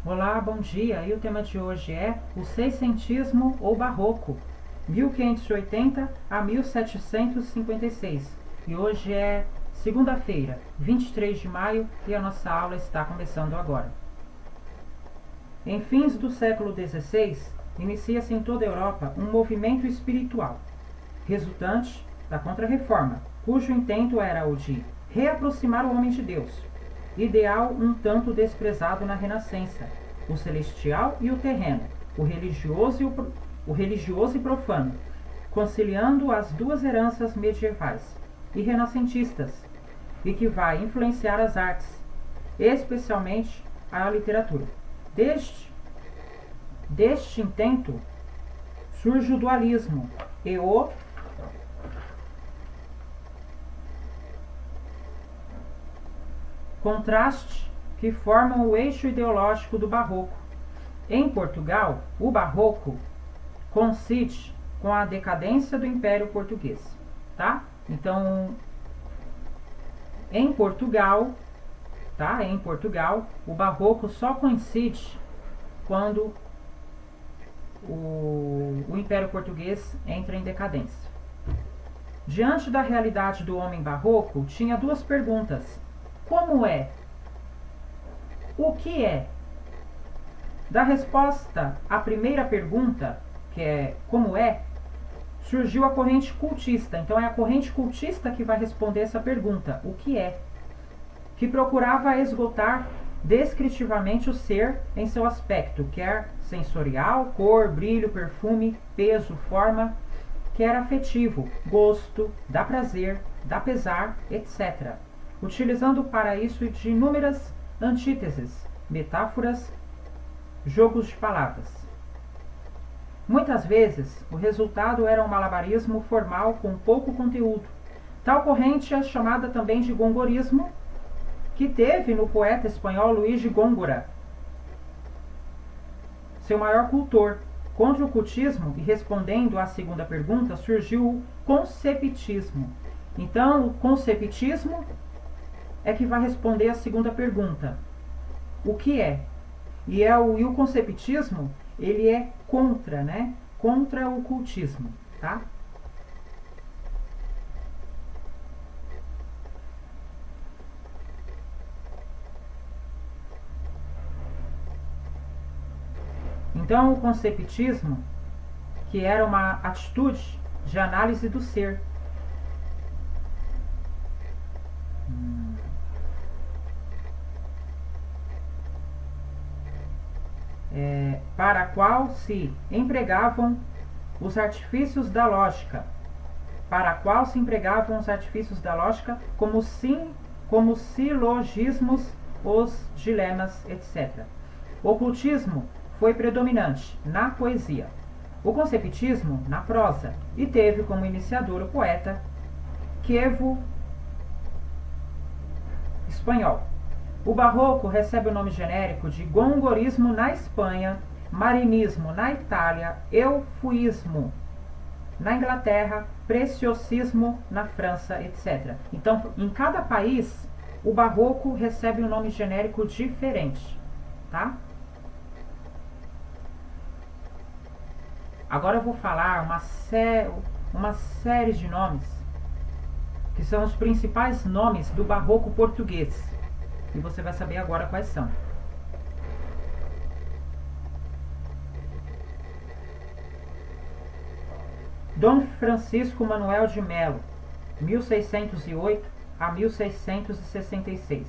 Olá, bom dia. E o tema de hoje é o seiscentismo ou barroco, 1580 a 1756. E hoje é segunda-feira, 23 de maio, e a nossa aula está começando agora. Em fins do século XVI, inicia-se em toda a Europa um movimento espiritual, resultante da Contra-Reforma, cujo intento era o de reaproximar o homem de Deus, ideal um tanto desprezado na Renascença, o celestial e o terreno, o religioso e profano, conciliando as duas heranças medievais e renascentistas, e que vai influenciar as artes, especialmente a literatura. Deste intento surge o dualismo e o contraste que formam o eixo ideológico do barroco. Em Portugal, o barroco coincide com a decadência do Império Português, tá? Então, em Portugal, o barroco só coincide quando o Império Português entra em decadência. Diante da realidade do homem barroco, tinha duas perguntas: como é? O que é? Da resposta à primeira pergunta, que é como é, surgiu a corrente cultista. Então é a corrente cultista que vai responder essa pergunta, o que é? Que procurava esgotar descritivamente o ser em seu aspecto, quer sensorial, cor, brilho, perfume, peso, forma, quer afetivo, gosto, dá prazer, dá pesar, etc., utilizando para isso de inúmeras antíteses, metáforas, jogos de palavras. Muitas vezes, o resultado era um malabarismo formal com pouco conteúdo. Tal corrente é chamada também de gongorismo, que teve no poeta espanhol Luís de Góngora seu maior cultor. Contra o cultismo, e respondendo à segunda pergunta, surgiu o conceptismo. Então, o conceptismo é que vai responder a segunda pergunta, o que é? E o conceptismo, ele é contra, né? Contra o cultismo, tá? Então, o conceptismo, que era uma atitude de análise do ser, para a qual se empregavam os artifícios da lógica, como silogismos, os dilemas, etc. O ocultismo foi predominante na poesia, o conceptismo na prosa, e teve como iniciador o poeta Quevedo, espanhol. O barroco recebe o nome genérico de gongorismo na Espanha, marinismo na Itália, eufuísmo na Inglaterra, preciosismo na França, etc. Então, em cada país, o barroco recebe um nome genérico diferente, tá? Agora eu vou falar uma série de nomes que são os principais nomes do barroco português. E você vai saber agora quais são. Dom Francisco Manuel de Melo, 1608 a 1666.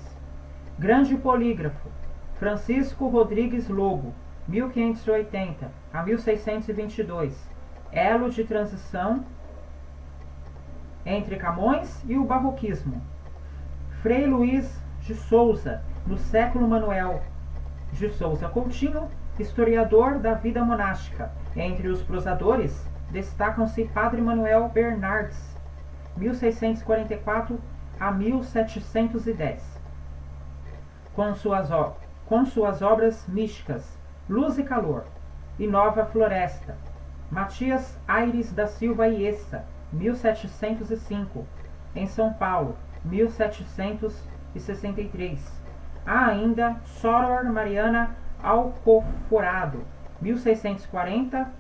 Grande polígrafo, Francisco Rodrigues Lobo, 1580 a 1622. Elo de transição entre Camões e o barroquismo. Frei Luís de Souza, no século Manuel de Souza Coutinho, historiador da vida monástica. Entre os prosadores, destacam-se Padre Manuel Bernardes, 1644 a 1710. Com suas obras místicas, Luz e Calor e Nova Floresta. Matias Aires da Silva Iessa, 1705, em São Paulo, 1763. Há ainda Soror Mariana Alcoforado, 1640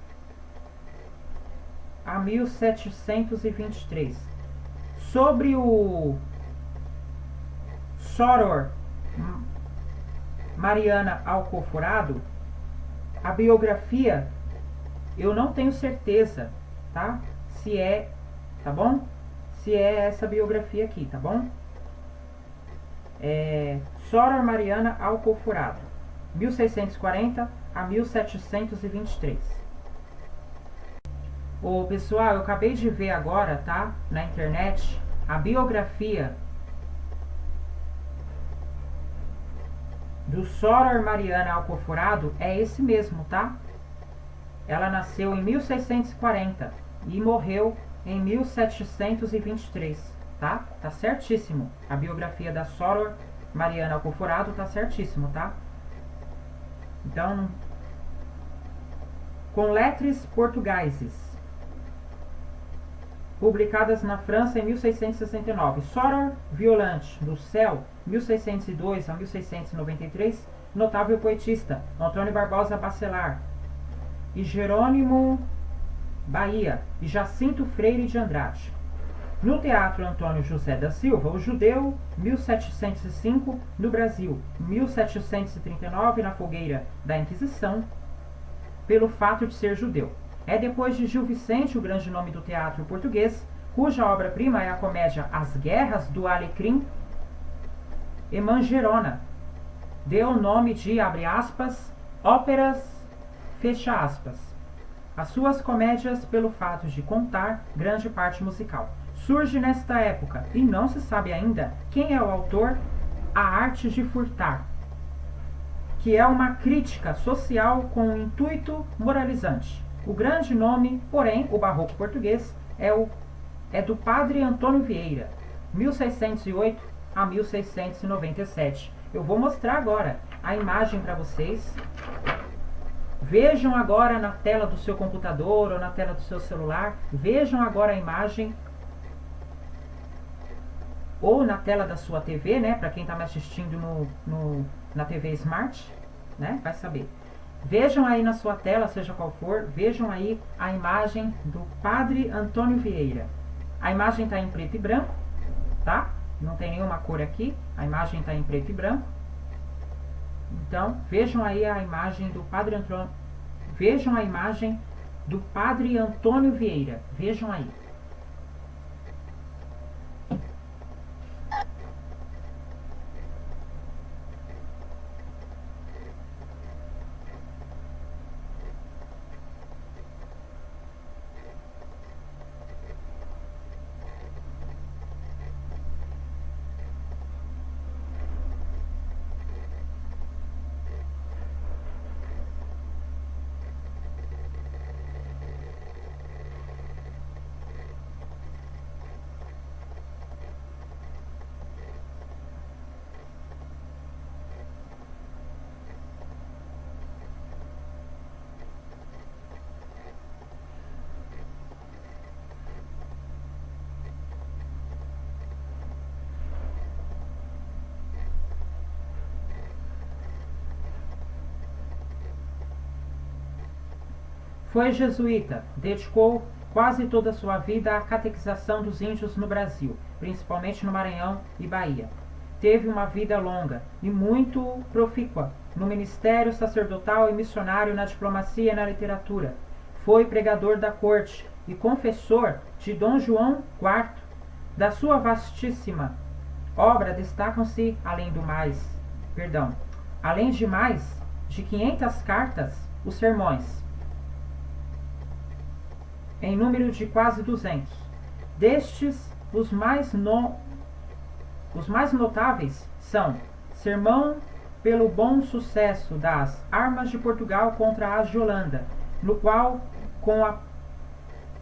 a 1723. Sobre o Soror Mariana Alcoforado, a biografia eu não tenho certeza, tá? Tá bom? Se é essa biografia aqui, tá bom? Soror Mariana Alcoforado, 1640 a 1723. Ô, pessoal, eu acabei de ver agora, tá? Na internet, a biografia do Soror Mariana Alcoforado é esse mesmo, tá? Ela nasceu em 1640 e morreu em 1723, tá? Tá certíssimo. A biografia da Soror Mariana Alcoforado tá certíssimo, tá? Então, com lettres portugueses, publicadas na França em 1669. Soror Violante do Céu, 1602 a 1693, notável poetista, Antônio Barbosa Bacelar, e Jerônimo Bahia, e Jacinto Freire de Andrade. No Teatro Antônio José da Silva, O Judeu, 1705, no Brasil, 1739, na fogueira da Inquisição, pelo fato de ser judeu. É depois de Gil Vicente, o grande nome do teatro português, cuja obra-prima é a comédia As Guerras do Alecrim e Mangerona. Deu o nome de, abre aspas, óperas, fecha aspas. As suas comédias pelo fato de contar grande parte musical. Surge nesta época, e não se sabe ainda quem é o autor, A Arte de Furtar, que é uma crítica social com um intuito moralizante. O grande nome, porém, o barroco português, é do padre Antônio Vieira, 1608 a 1697. Eu vou mostrar agora a imagem para vocês. Vejam agora na tela do seu computador ou na tela do seu celular. Vejam agora a imagem. Ou na tela da sua TV, né? Para quem está me assistindo na TV Smart, né? Vai saber. Vejam aí na sua tela, seja qual for, vejam aí a imagem do padre Antônio Vieira. A imagem está em preto e branco, tá? Não tem nenhuma cor aqui, a imagem está em preto e branco. Então, vejam aí a imagem do padre Antônio. Vejam a imagem do padre Antônio Vieira. Vejam aí. Foi jesuíta, dedicou quase toda a sua vida à catequização dos índios no Brasil, principalmente no Maranhão e Bahia. Teve uma vida longa e muito profícua no ministério sacerdotal e missionário, na diplomacia e na literatura. Foi pregador da corte e confessor de Dom João IV. Da sua vastíssima obra destacam-se, além de mais de 500 cartas, os sermões, em número de quase 200. Destes, os mais notáveis são Sermão pelo bom sucesso das armas de Portugal contra as de Holanda, no qual, com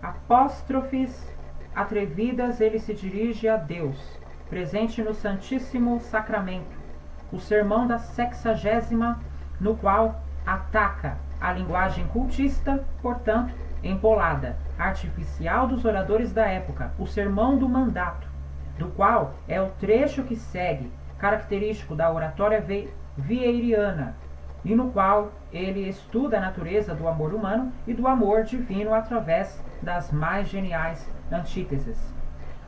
apóstrofes atrevidas, ele se dirige a Deus, presente no Santíssimo Sacramento. O Sermão da 60ª, no qual ataca a linguagem cultista, portanto, empolada, artificial dos oradores da época, o Sermão do Mandato, do qual é o trecho que segue, característico da oratória vieiriana, e no qual ele estuda a natureza do amor humano e do amor divino através das mais geniais antíteses.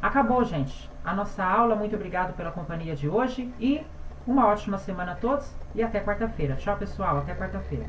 Acabou, gente, a nossa aula. Muito obrigado pela companhia de hoje e uma ótima semana a todos e até quarta-feira. Tchau, pessoal, até quarta-feira.